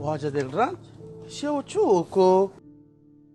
واجد الرنج شو تشوكو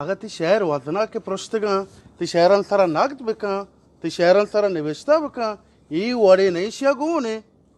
اگه تی شهر وزنا که پرشتگان تی شهران سرا نقد بکن تی شهران سرا نوشته بکن ای وڑی نیشیا گونه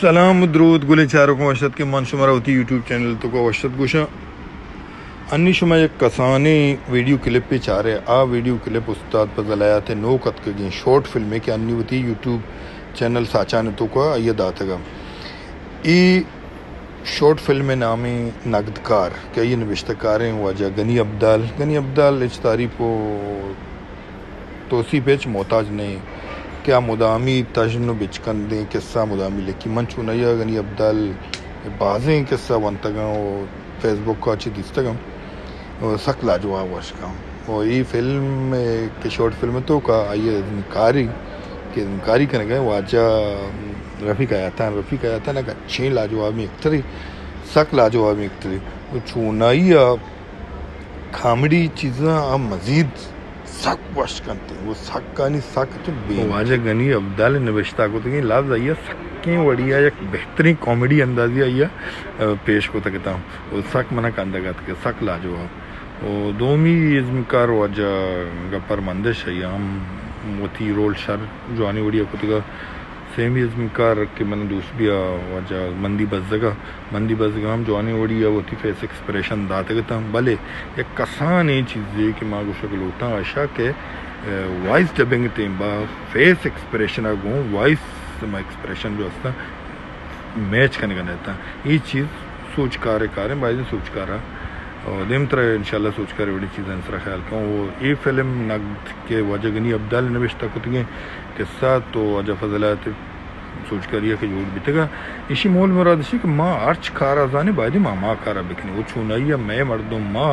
سلام و درود گل چارکم وشت که من شما راوتی یوٹیوب چینل تو کو وشت گوشا انی شما یک کسانی ویڈیو کلپ پہ چاہ رہے آ ویڈیو کلپ استاد پزلایات نو کت کے گئیں شارٹ فلم کے انی ہوتی یوٹیوب چینل ساچانے تو کو یہ داتگا ای شارٹ فلم نامی نقدکار کہ یہ نوشتکار ہیں واجہ گنی عبدال اچتاری کو توصیف پیچ محتاج نہیں کیا مدامی تجن بچکن دیں قصہ مدامی لکھی من چونیا گنی عبدال بازیں قصہ ونتگا وہ فیس بک کا اچھی دیستگا سخت لاجواب واشکا اور یہ فلم کے شارٹ فلم تو کا آئیے انکاری کرنے گئے واجہ رفیق آیا تھا نا کہ اچھی لاجوابی اکتری سخت لاجوابی اکتری وہ چونائی کھامڑی چیزاں آپ مزید سخت وش کرتے ہیں وہ سخت کا نہیں سخت واجہ گنی عبدال نوشتہ کو تک لفظ آئیے سکیں وڑیا ایک بہترین کامیڈی اندازی آئیے پیش کو تکتا ہوں وہ سخت منع کا اندگات کے سخت لاجواب وہ دومی ازمکار واجہ گپر مندش ہے ہم موتی رول شر جوانی وڑیا کو تکا سیمی ازمکار کہ من دوست بھی واجہ مندی بزگا ہم جوانی وڑیا وہ تھی فیس ایکسپریشن داتگتا ہم بلے ایک کسان یہ چیز ہے کہ ماں گوشہ لوٹا عشاء کے وائس ڈبنگ تیم با فیس ایکسپریشن آگوں وائس ایکسپریشن جو ہستا میچ کرنے کا رہتا یہ چیز سوچ کارے بعض سوچ کارا اور دیم طرح انشاءاللہ سوچ کر بڑی چیزیں انسرا خیال کروں وہ یہ فلم نقد کے واجہ گنی عبدال نوشتہ کتگیں قصہ تو واجہ فضلات سوچ کریے کہ جوڑ بیتے گا اسی مول مراد اسی کہ ماں ارچ کارا زانی باید ماں کارا بکنے وہ چونائی میں مردوں ماں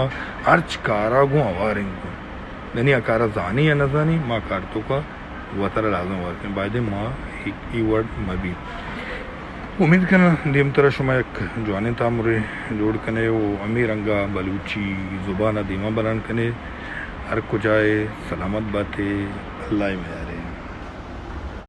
ارچ کارا گوں آوارنگ گوں یعنی اکارا زانی یا نزانی ماں کارتوں کا وطر لازم وارکن باید ماں ای ورڈ مبی امید کرنا دیم طرح شما ایک جوانے تامرے جوڑ کنے وہ امیر انگا بلوچی زبانہ دیمہ بلان کنے ہر کو جائے سلامت باتیں اللہ میں